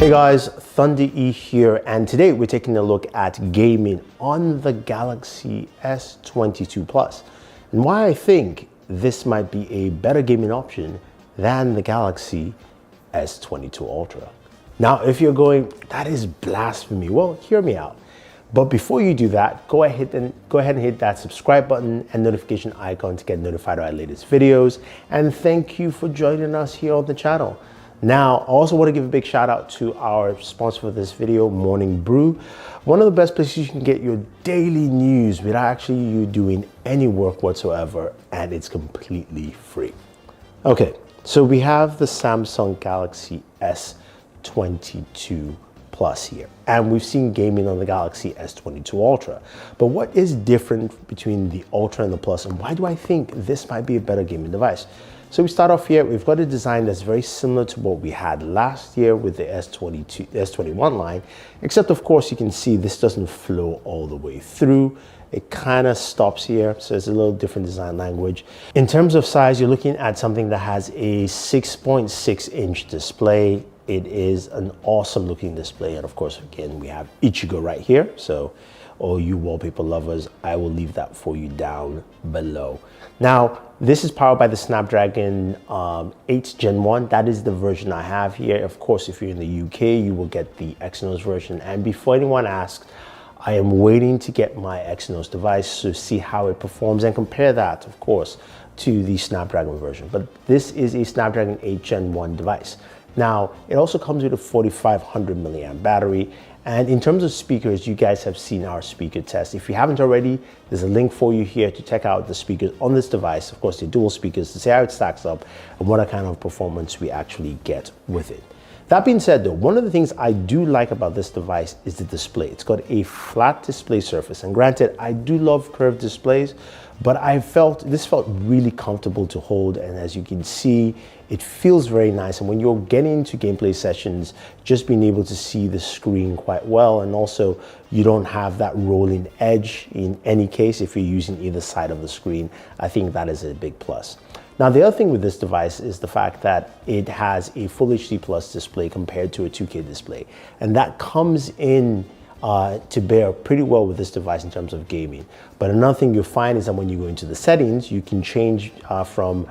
Hey guys, Thunder E here, and today we're taking a look at gaming on the Galaxy S22 Plus and why I think this might be a better gaming option than the Galaxy S22 Ultra. Now, if you're going, that is blasphemy, well, hear me out. But before you do that, go ahead and hit that subscribe button and notification icon to get notified of our latest videos. And thank you for joining us here on the channel. Now, I also want to give a big shout out to our sponsor for this video, Morning Brew. One of the best places you can get your daily news without actually you doing any work whatsoever, and it's completely free. Okay, so we have the Samsung Galaxy S22 Plus here, and we've seen gaming on the Galaxy S22 Ultra. But what is different between the Ultra and the Plus, and why do I think this might be a better gaming device? So we start off here, we've got a design that's very similar to what we had last year with the S21 line, except of course you can see this doesn't flow all the way through. It kind of stops here, so it's a little different design language. In terms of size, you're looking at something that has a 6.6-inch display. It is an awesome looking display, and of course, again, we have Ichigo right here, so all you wallpaper lovers, I will leave that for you down below. Now, this is powered by the Snapdragon 8 Gen 1. That is the version I have here. Of course, if you're in the UK, you will get the Exynos version. And before anyone asks, I am waiting to get my Exynos device to see how it performs and compare that, of course, to the Snapdragon version. But this is a Snapdragon 8 Gen 1 device. Now, it also comes with a 4500 milliamp battery. And in terms of speakers, you guys have seen our speaker test. If you haven't already, there's a link for you here to check out the speakers on this device. Of course, the dual speakers, to see how it stacks up and what kind of performance we actually get with it. That being said though, one of the things I do like about this device is the display. It's got a flat display surface, and granted, I do love curved displays, but this felt really comfortable to hold, and as you can see, it feels very nice. And when you're getting into gameplay sessions, just being able to see the screen quite well, and also you don't have that rolling edge in any case if you're using either side of the screen, I think that is a big plus. Now, the other thing with this device is the fact that it has a Full HD Plus display compared to a 2K display, and that comes in to bear pretty well with this device in terms of gaming. But another thing you'll find is that when you go into the settings, you can change from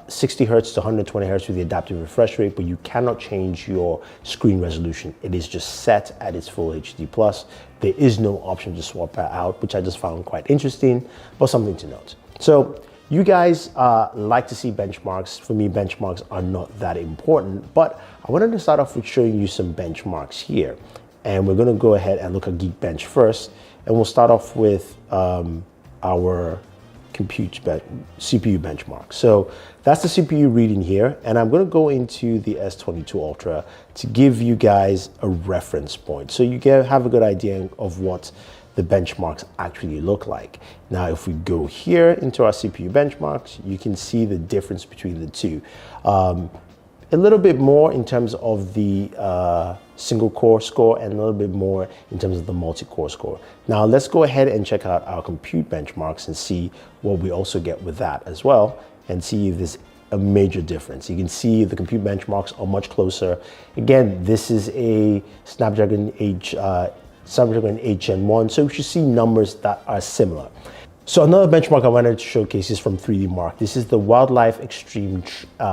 60 Hertz to 120 Hertz with the adaptive refresh rate, but you cannot change your screen resolution. It is just set at its Full HD Plus. There is no option to swap that out, which I just found quite interesting, but something to note. So you guys like to see benchmarks. For me, benchmarks are not that important, but I wanted to start off with showing you some benchmarks here. And we're gonna go ahead and look at Geekbench first, and we'll start off with our CPU benchmark. So that's the CPU reading here, and I'm gonna go into the S22 Ultra to give you guys a reference point, so you have a good idea of what the benchmarks actually look like. Now, if we go here into our CPU benchmarks, you can see the difference between the two. A little bit more in terms of the single core score, and a little bit more in terms of the multi-core score. Now let's go ahead and check out our compute benchmarks and see what we also get with that as well, and see if there's a major difference. You can see the compute benchmarks are much closer. Again, this is a Snapdragon 8 Gen 1, so we should see numbers that are similar. So another benchmark I wanted to showcase is from 3D Mark. This is the Wildlife Extreme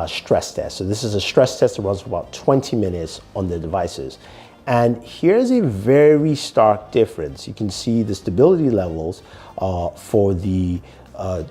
stress test. So this is a stress test that runs for about 20 minutes on the devices. And here's a very stark difference. You can see the stability levels for the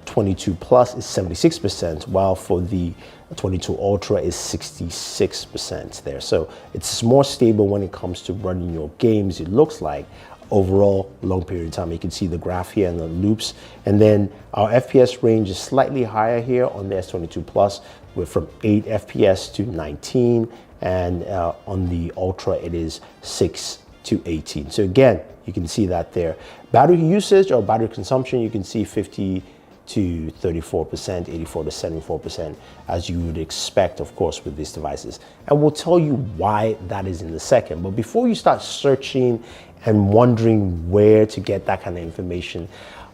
22 Plus is 76%, while for the 22 Ultra is 66% there. So it's more stable when it comes to running your games, it looks like. Overall, long period of time. You can see the graph here and the loops. And then our FPS range is slightly higher here on the S22 Plus, with from 8 FPS to 19. And on the Ultra, it is 6 to 18. So again, you can see that there. Battery usage or battery consumption, you can see 50 to 34%, 84 to 74%, as you would expect, of course, with these devices. And we'll tell you why that is in a second. But before you start searching and wondering where to get that kind of information,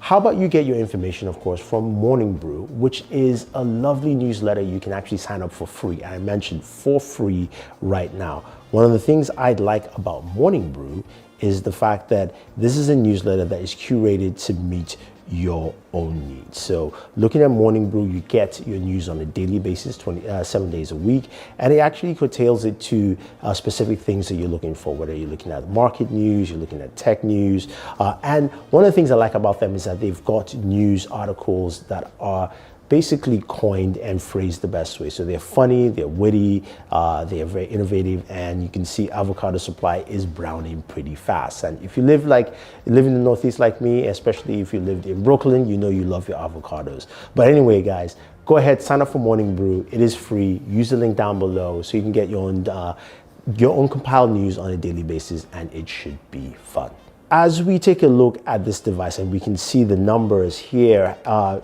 How about you get your information, of course, from Morning Brew, which is a lovely newsletter you can actually sign up for free. I mentioned for free right now. One of the things I'd like about Morning Brew is the fact that this is a newsletter that is curated to meet your own needs. So looking at Morning Brew, you get your news on a daily basis, 7 days a week, and it actually curtails it to specific things that you're looking for, whether you're looking at market news, you're looking at tech news. And one of the things I like about them is that they've got news articles that are basically coined and phrased the best way. So they're funny, they're witty, they are very innovative, and you can see avocado supply is browning pretty fast. And if you live in the Northeast like me, especially if you lived in Brooklyn, you know you love your avocados. But anyway, guys, go ahead, sign up for Morning Brew. It is free. Use the link down below so you can get your own compiled news on a daily basis, and it should be fun. As we take a look at this device, and we can see the numbers here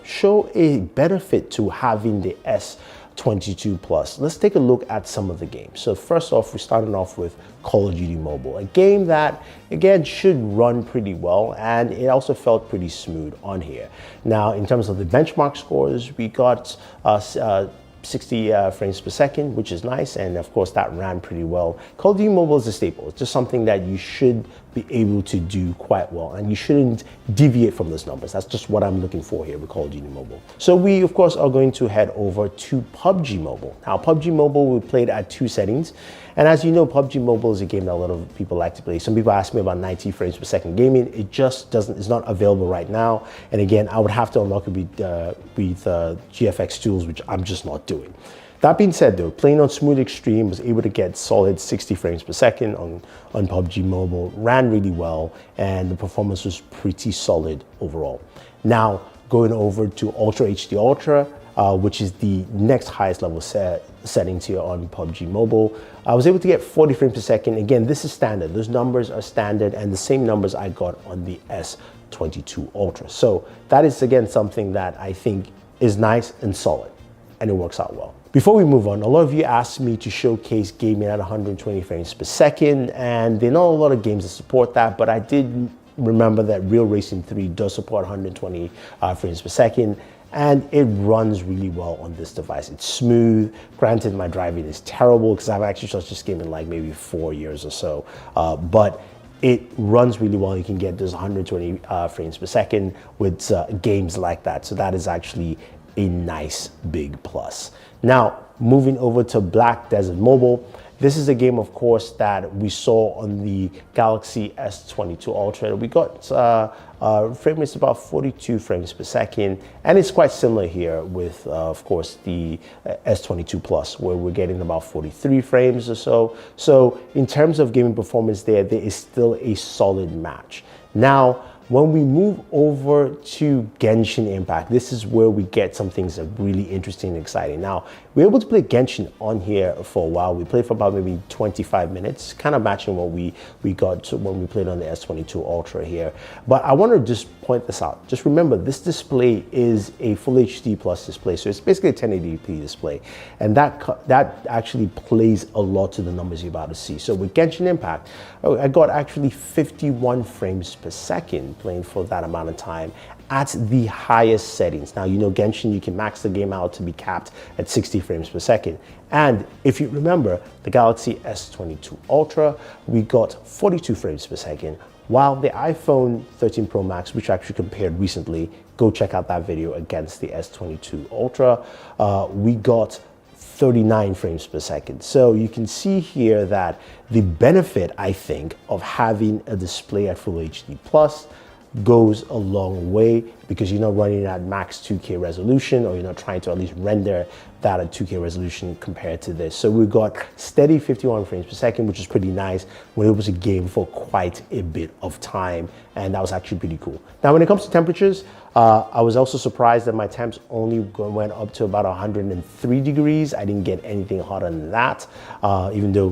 show a benefit to having the S22 Plus. Let's take a look at some of the games. So first off, we're starting off with Call of Duty Mobile, a game that, again, should run pretty well, and it also felt pretty smooth on here. Now, in terms of the benchmark scores, we got 60 frames per second, which is nice, and of course that ran pretty well. Call of Duty Mobile is a staple. It's just something that you should be able to do quite well, and you shouldn't deviate from those numbers. That's just what I'm looking for here with Call of Duty Mobile. So we, of course, are going to head over to PUBG Mobile. Now, PUBG Mobile, we played at 2 settings, and as you know, PUBG Mobile is a game that a lot of people like to play. Some people ask me about 90 frames per second gaming. It just it's not available right now, and again, I would have to unlock it with GFX tools, which I'm just not doing. That being said, though, playing on Smooth Extreme, was able to get solid 60 frames per second on PUBG Mobile, ran really well, and the performance was pretty solid overall. Now, going over to Ultra HD Ultra, which is the next highest level settings here on PUBG Mobile, I was able to get 40 frames per second. Again, this is standard. Those numbers are standard, and the same numbers I got on the S22 Ultra. So that is, again, something that I think is nice and solid, and it works out well. Before we move on, a lot of you asked me to showcase gaming at 120 frames per second, and there are not a lot of games that support that, but I did remember that Real Racing 3 does support 120 frames per second, and it runs really well on this device. It's smooth. Granted, my driving is terrible because I've actually started this game in like maybe 4 years or so, but it runs really well. You can get those 120 frames per second with games like that. So that is actually a nice big plus. Now, moving over to Black Desert Mobile. This is a game, of course, that we saw on the Galaxy S22 Ultra. We got frame rates about 42 frames per second, and it's quite similar here with, of course, the S22 Plus, where we're getting about 43 frames or so. So in terms of gaming performance there is still a solid match. Now, when we move over to Genshin Impact, this is where we get some things that are really interesting and exciting. Now, we were able to play Genshin on here for a while. We played for about maybe 25 minutes, kind of matching what we got to when we played on the S22 Ultra here. But I want to just point this out. Just remember, this display is a Full HD Plus display, so it's basically a 1080p display. And that actually plays a lot to the numbers you're about to see. So with Genshin Impact, I got actually 51 frames per second playing for that amount of time at the highest settings. Now, you know, Genshin, you can max the game out to be capped at 60 frames per second. And if you remember, the Galaxy S22 Ultra, we got 42 frames per second, while the iPhone 13 Pro Max, which I actually compared recently, go check out that video against the S22 Ultra, we got 39 frames per second. So you can see here that the benefit, I think, of having a display at Full HD Plus goes a long way, because you're not running at max 2K resolution, or you're not trying to at least render that at 2K resolution compared to this. So we got steady 51 frames per second, which is pretty nice when it was a game for quite a bit of time, and that was actually pretty cool. Now, when it comes to temperatures, I was also surprised that my temps only went up to about 103 degrees. I didn't get anything hotter than that, even though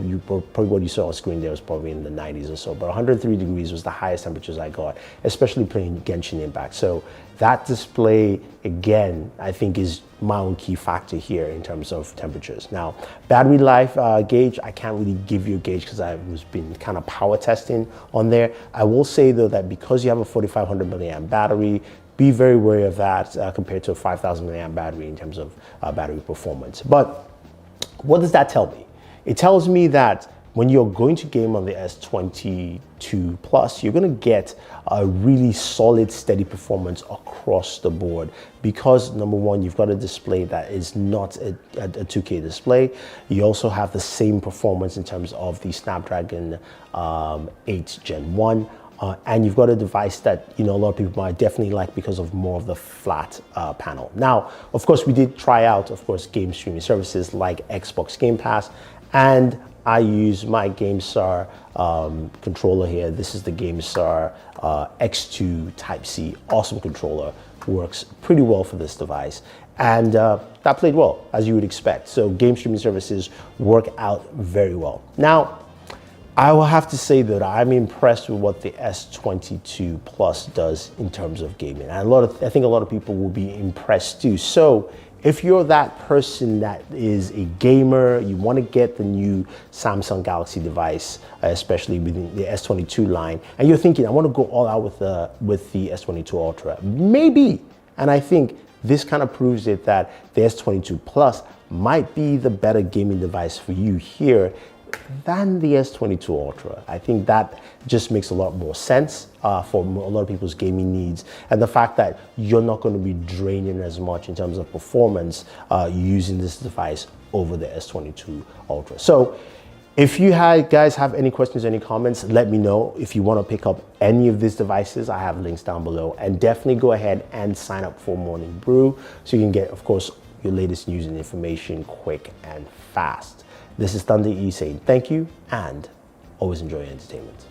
probably what you saw on screen there was probably in the 90s or so. But 103 degrees was the highest temperatures I got, especially playing Genshin Impact. So that display, again, I think is my own key factor here in terms of temperatures. Now, battery life gauge, I can't really give you a gauge because I was been kind of power testing on there. I will say though that because you have a 4500 milliamp battery, be very wary of that compared to a 5,000 milliamp battery in terms of battery performance. But what does that tell me? It tells me that when you're going to game on the S22 Plus, you're going to get a really solid, steady performance across the board because, number one, you've got a display that is not a 2K display. You also have the same performance in terms of the Snapdragon 8 Gen 1. And you've got a device that, a lot of people might definitely like because of more of the flat panel. Now, of course, we did try out, of course, game streaming services like Xbox Game Pass, and I use my GameStar controller here. This is the GameStar X2 Type-C. Awesome controller. Works pretty well for this device. And that played well, as you would expect. So game streaming services work out very well. Now, I will have to say that I'm impressed with what the S22 Plus does in terms of gaming. And I think a lot of people will be impressed too. So if you're that person that is a gamer, you want to get the new Samsung Galaxy device, especially within the S22 line, and you're thinking, I want to go all out with the S22 Ultra, maybe. And I think this kind of proves it that the S22 Plus might be the better gaming device for you here than the S22 Ultra. I think that just makes a lot more sense for a lot of people's gaming needs, and the fact that you're not going to be draining as much in terms of performance using this device over the S22 Ultra. So if you guys have any questions, any comments, let me know. If you want to pick up any of these devices, I have links down below, and definitely go ahead and sign up for Morning Brew so you can get, of course, your latest news and information quick and fast. This is Thunder E saying thank you and always enjoy your entertainment.